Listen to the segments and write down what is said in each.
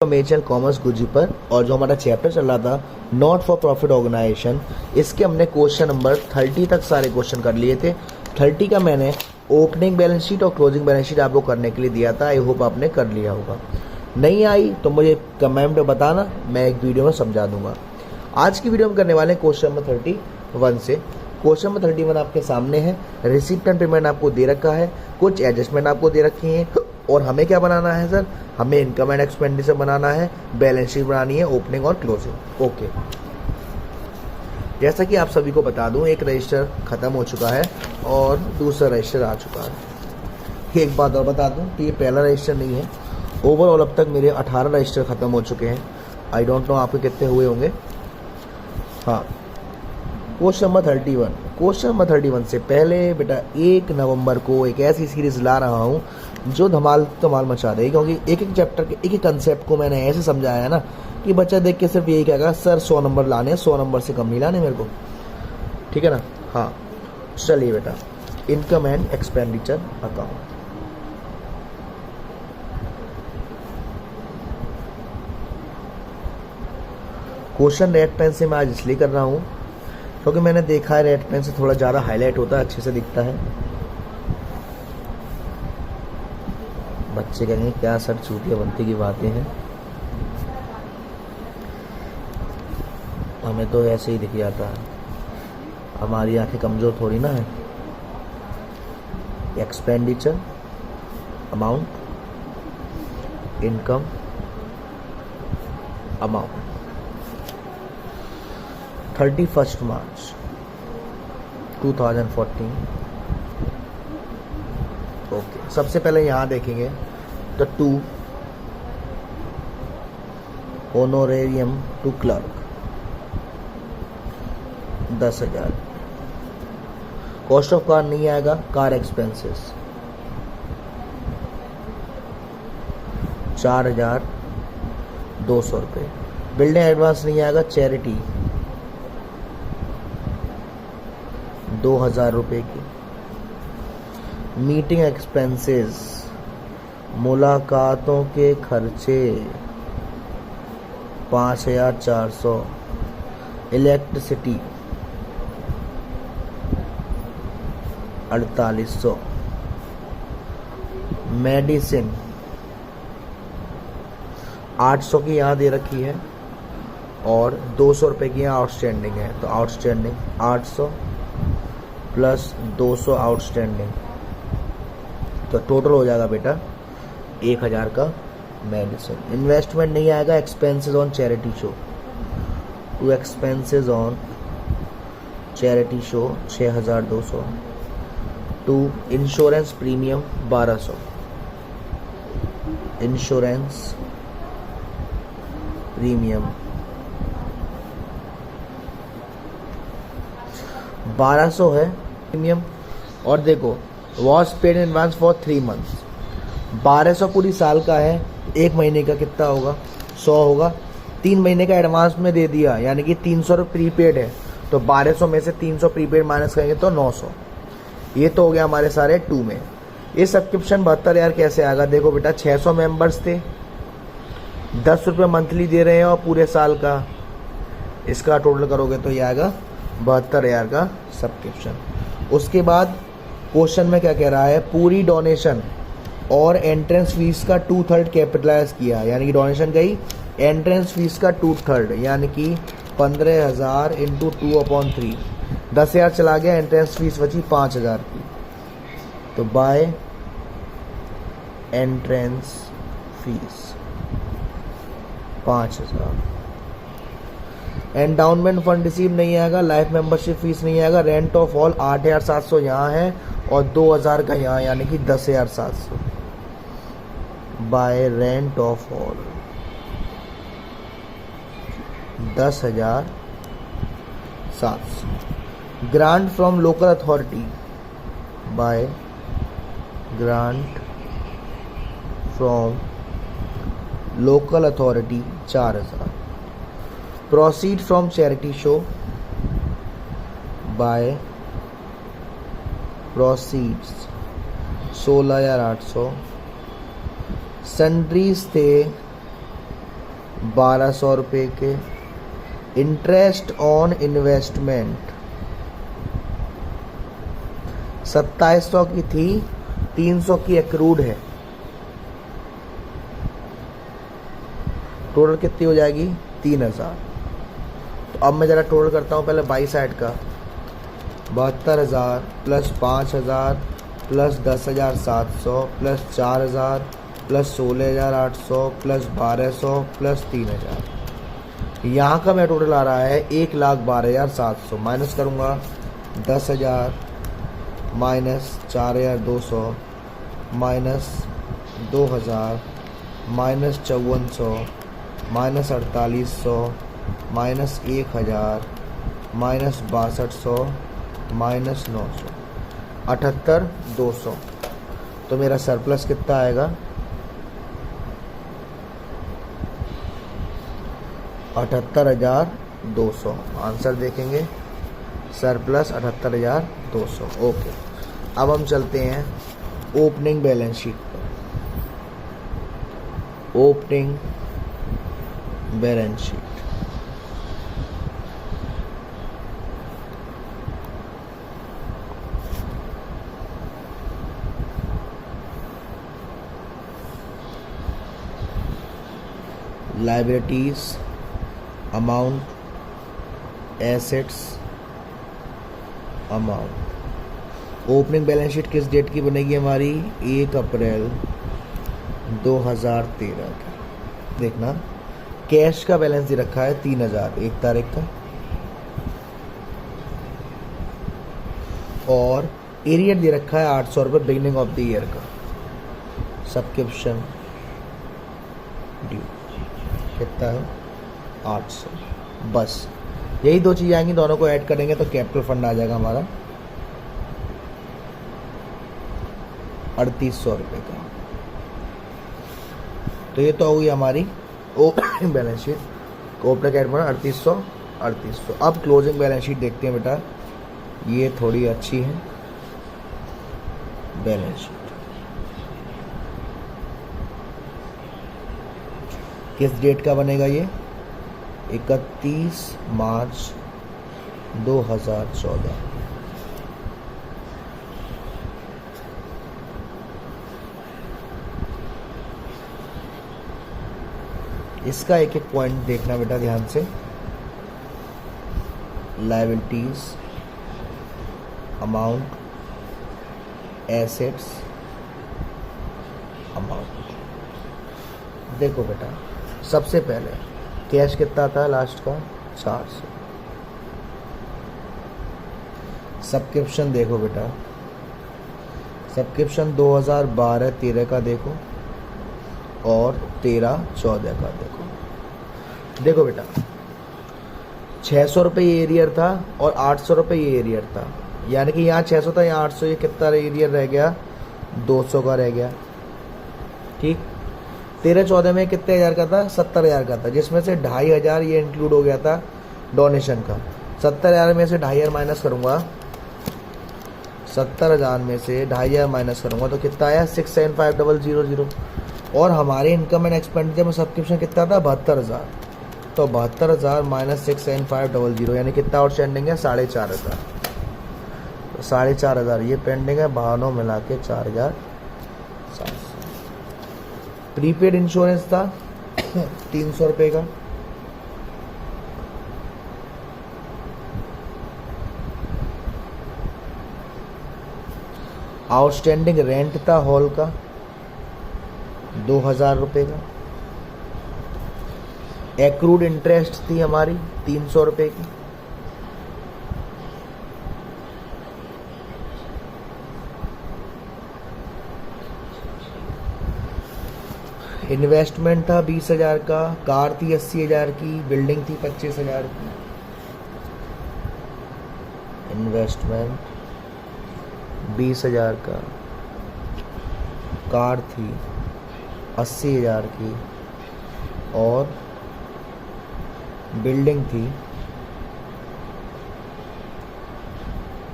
Commercial commerce गुरुजी पर, और जो हमारा चैप्टर चल रहा था नॉट फॉर प्रॉफिट ऑर्गेनाइजेशन, इसके हमने क्वेश्चन नंबर 30 तक सारे क्वेश्चन कर लिए थे। 30 का मैंने ओपनिंग बैलेंस शीट और क्लोजिंग बैलेंस शीट आपको करने के लिए दिया था। आई होप आपने कर लिया होगा। नहीं आई तो मुझे कमेंट में बताना, मैं एक वीडियो में समझा दूंगा। आज की वीडियो में करने वाले हैं क्वेश्चन नंबर 31 से। क्वेश्चन नंबर 31 आपके सामने है। रिसिप्ट एंड पेमेंट आपको दे रखा है, कुछ एडजस्टमेंट आपको दे रखी हैं, और हमें क्या बनाना है सर? हमें इनकम एंड एक्सपेंडिचर बनाना है, बैलेंस शीट बनानी है, ओपनिंग और क्लोजिंग। ओके, जैसा कि आप सभी को बता दूं, एक रजिस्टर खत्म हो चुका है और दूसरा रजिस्टर आ चुका है। एक बात और बता दूं कि ये पहला रजिस्टर नहीं है। ओवरऑल अब तक मेरे 18 रजिस्टर खत्म हो चुके हैं। आई डोंट नो आपके कितने हुए होंगे। हाँ, क्वेश्चन नंबर 31। क्वेश्चन नंबर 31 से पहले बेटा 1 नवंबर को एक ऐसी सीरीज ला रहा हूँ जो धमाल मचा देगी, क्योंकि एक एक चैप्टर के एक एक कंसेप्ट को मैंने ऐसे समझाया है ना कि बच्चा देख के सिर्फ यही कहेगा सर 100 नंबर लाने, 100 नंबर से कम नहीं लाने मेरे को। ठीक है ना? हाँ, चलिए बेटा, income and expenditure account. Question red pen से मैं आज इसलिए कर रहा हूँ क्योंकि मैंने देखा है रेड पेन से थोड़ा ज़्यादा हाईलाइट होता है, अच्छे से दिखता है। बच्चे कहेंगे क्या सर चूतिया बनती की बातें हैं, हमें तो ऐसे ही दिख जाता है, हमारी आंखें कमज़ोर थोड़ी ना है। Expenditure amount, income amount. 31 March 2014। Okay, सबसे पहले यहाँ देखेंगे तो 2 honorarium to clerk 10,000। Cost of car नहीं आएगा, कार एक्सपेंसेस 4,200 रुपये। बिल्डिंग एडवांस नहीं आएगा, चैरिटी 2,000 रुपये की। मीटिंग एक्सपेंसेस, मुलाकातों के खर्चे 5,400। इलेक्ट्रिसिटी 4,800। मेडिसिन 800 की यहाँ दे रखी है और 200 रुपये की यहाँ आउटस्टैंडिंग है, तो आउटस्टैंडिंग 800 प्लस 200 आउटस्टैंडिंग, तो टोटल हो जाएगा बेटा 1,000 का मेडिसिन। इन्वेस्टमेंट नहीं आएगा, expenses on charity show, to expenses on charity show 6,200। To insurance premium 1,200। Insurance premium 1,200 है प्रीमियम। और देखो was paid in advance for 3 months, 1,200 पूरी साल का है, 1 महीने का कितना होगा? 100 होगा। 3 महीने का एडवांस में दे दिया, यानी कि 300 रुपये प्रीपेड है, तो 1,200 में से 300 प्रीपेड माइनस करेंगे तो 900। ये तो हो गया हमारे सारे 2 में। ये सब्सक्रिप्शन 72,000 कैसे आएगा? देखो बेटा 600 मेंबर्स थे, 10 रुपये मंथली दे रहे हैं और पूरे साल का, इसका टोटल करोगे तो ये आएगा 72,000 का सब्सक्रिप्शन। उसके बाद क्वेश्चन में क्या कह रहा है? पूरी डोनेशन और एंट्रेंस फीस का 2/3 कैपिटलाइज किया, यानी कि डोनेशन गई, एंट्रेंस फीस का 2/3 यानी कि 15,000 इंटू 2/3, 10,000 चला गया, एंट्रेंस फीस बची 5,000 की, तो by entrance fees 5,000। Endowment fund receive नहीं आएगा, लाइफ मेंबरशिप फीस नहीं आएगा, रेंट ऑफ हॉल 8,700 यहाँ है और 2,000 का यहाँ, यानी कि 10,700 by rent of hall 10,700। Grant from local authority by grant from local authority 4,000। Proceed from charity show by proceeds 16,800। Sundries थे ₹1200 के। इंटरेस्ट ऑन इन्वेस्टमेंट 2700 की थी, 300 की एक्रूड है। टोटल कितनी हो जाएगी? 3000। तो अब मैं ज़रा टोटल करता हूँ पहले बाई साइड का। 72,000 plus 5,000 plus 10,700 plus 4,000 plus 16,800 plus 1,200 plus 3,000। यहाँ का मैं टोटल आ रहा है 1,12,700। माइनस करूँगा 10,000 minus 4,200 minus 2,000 minus 5,400 minus 4,800 minus 1,000 minus 6,200 minus 900, 78,200। तो मेरा सरप्लस कितना आएगा? 78,200। आंसर देखेंगे, सरप्लस 78,200। ओके, अब हम चलते हैं ओपनिंग बैलेंस शीट पर। Opening balance sheet, liabilities, amount, assets, amount. Opening balance sheet किस डेट की बनेगी हमारी? 1 अप्रैल 2013 की। देखना, कैश का बैलेंस दे रखा है 3,000 1 तारीख का, और एरियर दे रखा है 800 रुपये बिगिनिंग ऑफ द ईयर का। सब्सक्रिप्शन ड्यू कितना है? 800। बस यही दो चीज़ें आएंगी, दोनों को ऐड करेंगे तो कैपिटल फंड आ जाएगा हमारा 3,800 रुपये का। तो ये तो हो गई हमारी ओपनिंग बैलेंस शीट। ओपनिंग कैट बना 3,800। अब क्लोजिंग बैलेंस शीट देखते हैं बेटा, ये थोड़ी अच्छी है बैलेंस शीट। किस डेट का बनेगा ये? 31 मार्च 2014। इसका एक एक पॉइंट देखना बेटा ध्यान से। Liabilities, amount, assets, amount. देखो बेटा, सबसे पहले कैश कितना था लास्ट का? 400। सब्सक्रिप्शन देखो बेटा, सब्सक्रिप्शन 2012-13 का देखो और 13-14 का देखो। देखो बेटा, 600 रुपये ये एरियर था और 800 रुपये ये एरियर था, यानी कि यहाँ 600 था, यहाँ 800। ये कितना एरियर रह गया? 200 का रह गया। ठीक, 13-14 में कितने हज़ार का था? 70,000 का था, जिसमें से 2,500 ये इंक्लूड हो गया था डोनेशन का। 70,000 में से 2,500 माइनस करूँगा, 70,000 में से 2,500 माइनस करूँगा तो कितना आया? 675,000। और हमारे इनकम एंड एक्सपेंडिचर में सब्सक्रिप्शन कितना था? 72,000। तो 72,000 माइनस 675,000 यानी कितना आउटस्टैंडिंग है? 4,500। तो 4,500 ये पेंडिंग है, बहानों मिला के 4,700। प्रीपेड इंश्योरेंस था 300 रुपये का। आउटस्टैंडिंग रेंट था हॉल का 2,000 रुपये का। एक्रूड इंटरेस्ट थी हमारी 300 रुपये की। इन्वेस्टमेंट था 20,000 का। कार थी 80,000 की। बिल्डिंग थी 25,000 की। इन्वेस्टमेंट 20,000 का, कार थी 80,000 की और बिल्डिंग थी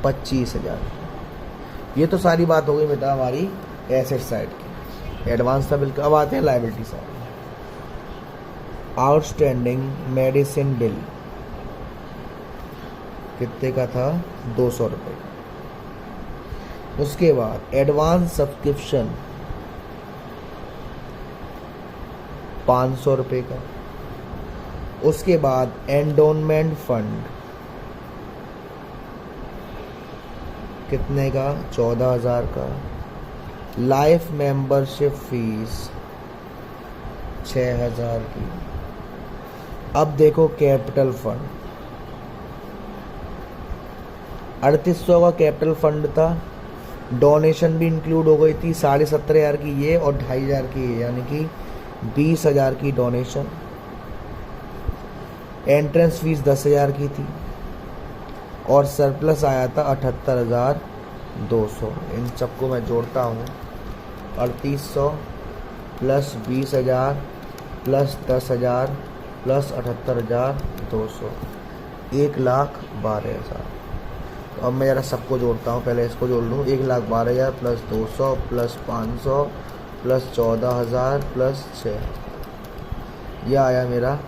25,000 की। ये तो सारी बात हो गई बेटा हमारी एसेट साइड की। एडवांस था बिल्कुल। अब आते हैं liability side. Outstanding medicine bill कितने का था? 200 रुपये। उसके बाद एडवांस सब्सक्रिप्शन 500 रुपये का। उसके बाद एंडोनमेंट फंड कितने का? 14,000 का। लाइफ मेंबरशिप फीस 6,000 की। अब देखो कैपिटल फंड 3800 का कैपिटल फंड था। डोनेशन भी इंक्लूड हो गई थी 17,500 की ये और 2,500 की ये, यानी कि 20,000 की डोनेशन। एंट्रेंस फीस 10,000 की थी और सरप्लस आया था 78,200। इन सबको मैं जोड़ता हूँ। 3,800 प्लस 20,000 प्लस 10,000 प्लस 78,200 1,12,000। तो अब मैं ज़रा सबको जोड़ता हूँ, पहले इसको जोड़ लूँ। 1,12,000 प्लस 200 प्लस 500 प्लस 14,000 प्लस 6, यह आया मेरा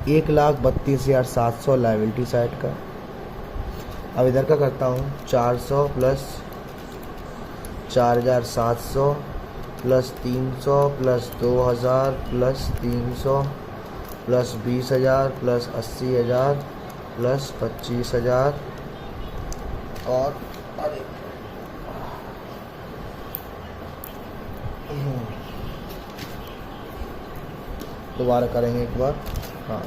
1,32,700 लाइबिलिटी साइड का। अब इधर का करता हूँ 400 plus 4,700 plus 300 plus 2,000 plus 300 plus 20,000 plus 80,000 plus 25,000 और दोबारा करेंगे एक बार। हाँ,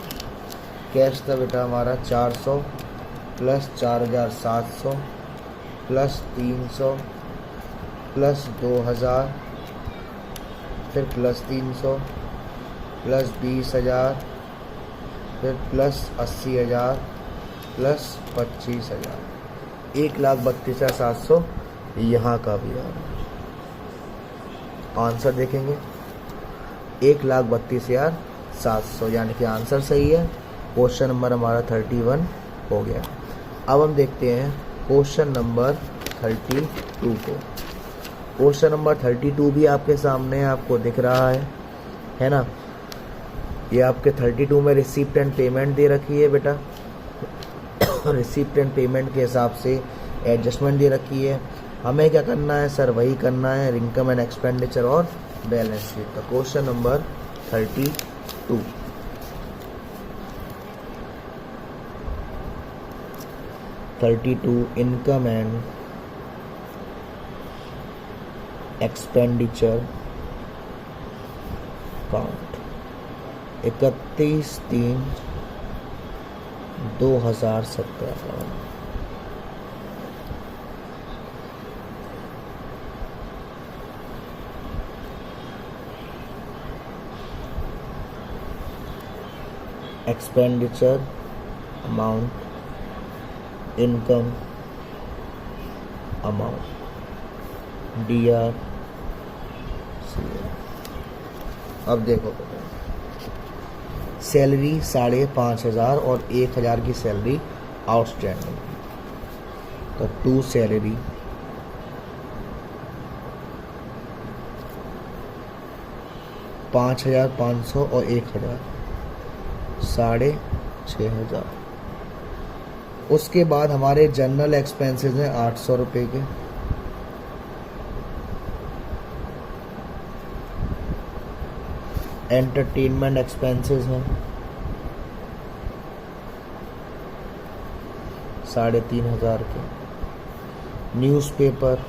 कैश था बेटा हमारा 400 प्लस 4,700 प्लस 300 प्लस 2,000 फिर प्लस 300 प्लस 20,000 फिर प्लस 80,000 प्लस 25,000 1,32,700 यहाँ का भी आ रहा। आंसर देखेंगे 1,32,700, यानी कि आंसर सही है। क्वेश्चन नंबर हमारा 31 हो गया। अब हम देखते हैं क्वेश्चन नंबर 32 को। क्वेश्चन नंबर 32 भी आपके सामने आपको दिख रहा है ना। ये आपके 32 में रिसिप्ट एंड पेमेंट दे रखी है बेटा। रिसिप्ट एंड पेमेंट के हिसाब से एडजस्टमेंट दे रखी है। हमें क्या करना है सर? वही करना है, इनकम एंड एक्सपेंडिचर और बैलेंस शीट। तो question number 32 income and expenditure account 31/3/2017। Expenditure amount, income amount, DR। अब देखो सैलरी 5,500 और 1,000 की सैलरी आउटस्टैंडिंग। तो 2 सैलरी 5,500 और 1,000 6,500। उसके बाद हमारे जनरल एक्सपेंसेस हैं 800 रुपये के। एंटरटेनमेंट एक्सपेंसेस हैं 3,500 के। Newspaper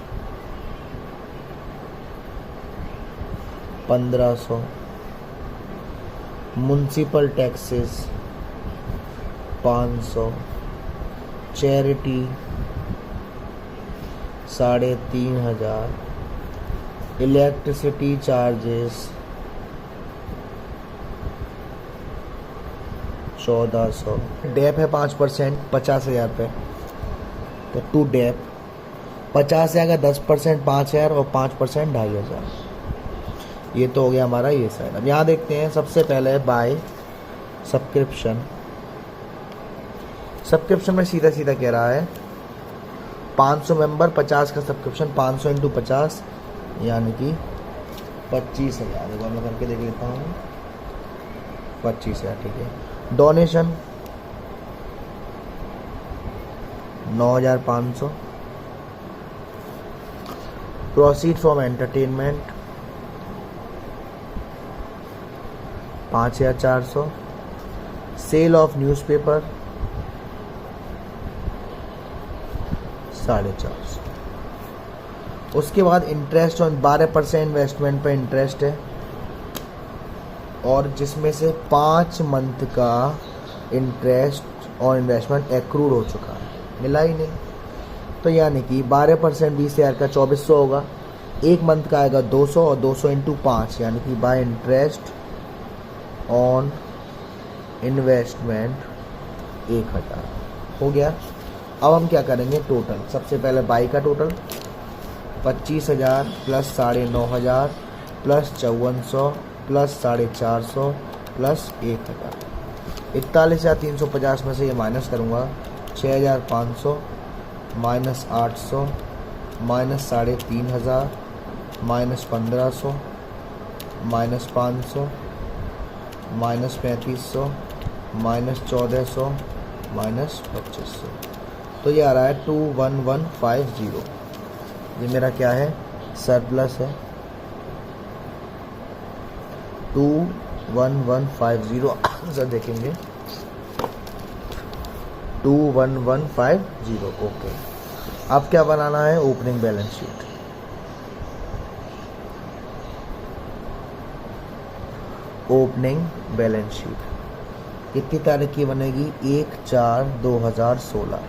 1,500। Municipal taxes 500। Charity 3,500। Electricity charges 1,400। Dep है 5%, 50,000 पे। तो 2 डेप 50,000 का 10% 5,000 और 5% 2,500। ये तो हो गया हमारा ये साइड। अब यहाँ देखते हैं सबसे पहले बाय सब्सक्रिप्शन। सब्सक्रिप्शन में सीधा सीधा कह रहा है 500 मेंबर 50 का सब्सक्रिप्शन, 500 × 50 यानी कि 25,000। एक बार मैं करके देख लेता हूँ। 25,000, ठीक है। Donation 9,500। Proceed from entertainment 5,400। Sale of newspaper 450। उसके बाद इंटरेस्ट ऑन 12% इन्वेस्टमेंट पे इंटरेस्ट है, और जिसमें से 5 मंथ का इंटरेस्ट और इन्वेस्टमेंट एक्रूड हो चुका है, मिला ही नहीं। तो यानी कि 12% 20,000 का 2,400 होगा, एक मंथ का आएगा 200, और 200 इंटू 5, यानी कि बाय इंटरेस्ट ऑन इन्वेस्टमेंट 1,000 हो गया। अब हम क्या करेंगे, टोटल सबसे पहले बाई का total 25,000 plus 9,500 plus 5,400 plus 450 plus 1,000। 41,350 में से ये माइनस करूँगा, 6,500 minus 800 minus 3,500 minus 1,500 minus 500 minus 3,500 minus 1,400 minus 2,500। तो ये आ रहा है 21150। ये मेरा क्या है, सरप्लस है। 21150 आंसर देखेंगे, 21150। ओके, अब क्या बनाना है, opening balance sheet. Opening balance sheet कितनी तारीख की बनेगी, 1/4/2016।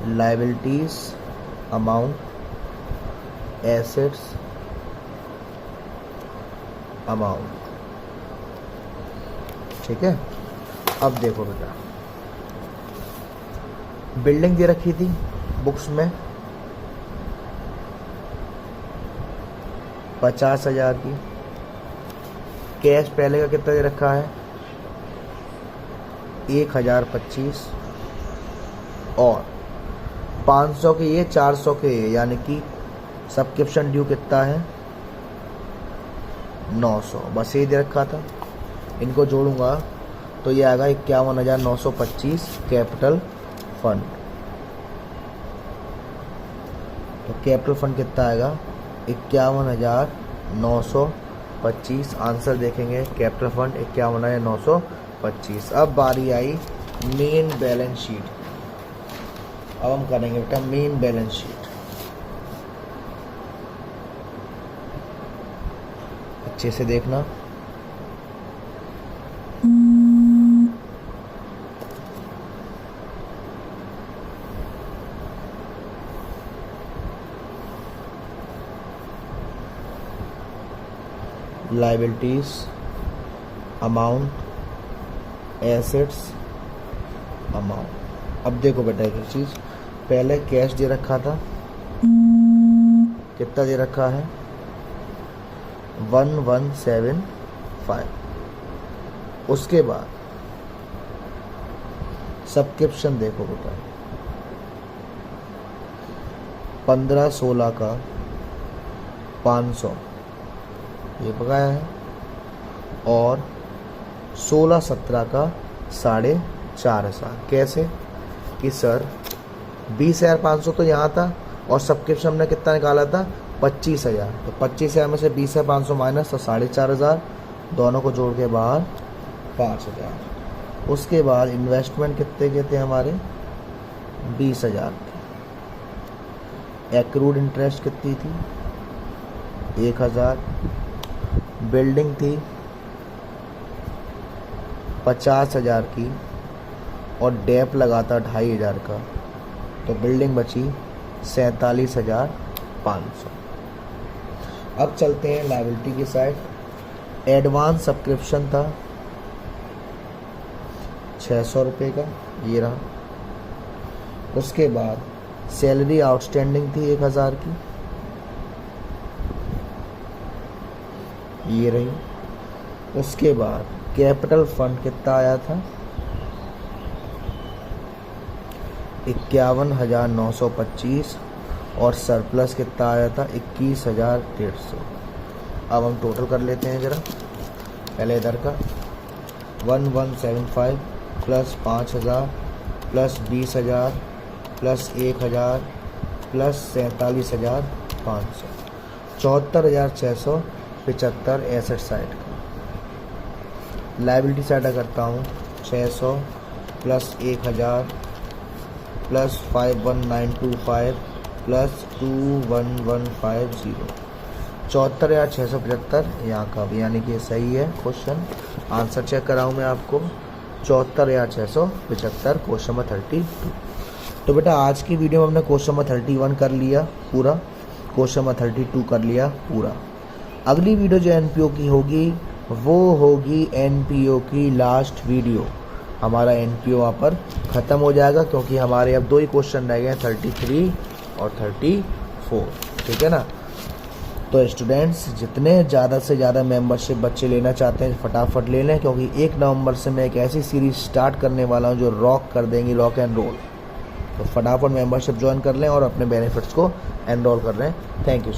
लायबिलिटीज अमाउंट, एसेट्स अमाउंट, ठीक है। अब देखो बेटा, बिल्डिंग दे रखी थी बुक्स में 50,000 की। कैश पहले का कितना दे रखा है, 1,025, और 500 के ये, 400 के ये, यानी कि सब्सक्रिप्शन ड्यू कितना है, 900। बस ये दे रखा था। इनको जोड़ूंगा तो ये आएगा 51,925 कैपिटल फंड। तो कैपिटल फंड कितना आएगा, 51,925। आंसर देखेंगे, कैपिटल फंड 51,925। अब बारी आई मेन बैलेंस शीट। अब हम करेंगे बेटा मेन बैलेंस शीट। अच्छे से देखना, लायबिलिटीज अमाउंट, एसेट्स अमाउंट। अब देखो बेटा एक चीज, पहले कैश दे रखा था, कितना दे रखा है, 1175। उसके बाद सब्सक्रिप्शन देखो बेटा, 15/16 का 500 ये बकाया है, और 16/17 का 4,500। कैसे कि सर 20,500 तो यहाँ था, और सब्सक्रिप्शन हमने कितना निकाला था, 25,000। तो 25,000 में से 20,500 माइनस, तो 4,500, दोनों को जोड़ के बाहर 5,000। उसके बाद इन्वेस्टमेंट कितने के थे हमारे, 20,000 के। एक्रूड इंटरेस्ट कितनी थी, 1,000। बिल्डिंग थी 50,000 की, और डेप लगा था 2,500 का, तो बिल्डिंग बची 47,500। अब चलते हैं लायबिलिटी की साइड। एडवांस सब्सक्रिप्शन था 600 रुपये का, ये रहा। उसके बाद सैलरी आउटस्टैंडिंग थी 1,000 की, ये रही। उसके बाद कैपिटल फंड कितना आया था, 51,925, और सरप्लस कितना आया था 21,150। अब हम टोटल कर लेते हैं ज़रा। पहले इधर का 1175 plus 5,000 plus 20,000 plus 1,000 plus 47,500, 74,675 asset side का। लाइबिलिटी साइड करता हूँ 600 प्लस 1,000 प्लस 51925 प्लस 21150, 74,675 यहाँ का भी, यानी कि सही है क्वेश्चन। आंसर चेक कराऊँ मैं आपको, 74,675 क्वेश्चन नंबर 32। तो बेटा आज की वीडियो में हमने क्वेश्चन नंबर 31 कर लिया पूरा, क्वेश्चन नंबर 32 कर लिया पूरा। अगली वीडियो जो एनपीओ की होगी वो होगी एनपीओ की लास्ट वीडियो। हमारा एनपीओ वहाँ पर ख़त्म हो जाएगा, क्योंकि हमारे अब 2 ही क्वेश्चन रह गए हैं, 33 और 34। ठीक है ना। तो स्टूडेंट्स जितने ज़्यादा से ज़्यादा मेंबरशिप बच्चे लेना चाहते हैं फटाफट ले लें, क्योंकि 1 नवंबर से मैं एक ऐसी सीरीज़ स्टार्ट करने वाला हूँ जो रॉक कर देंगी, रॉक एंड रोल। तो फटाफट मेंबरशिप ज्वाइन कर लें और अपने बेनिफिट्स को एनरोल कर लें। Thank you so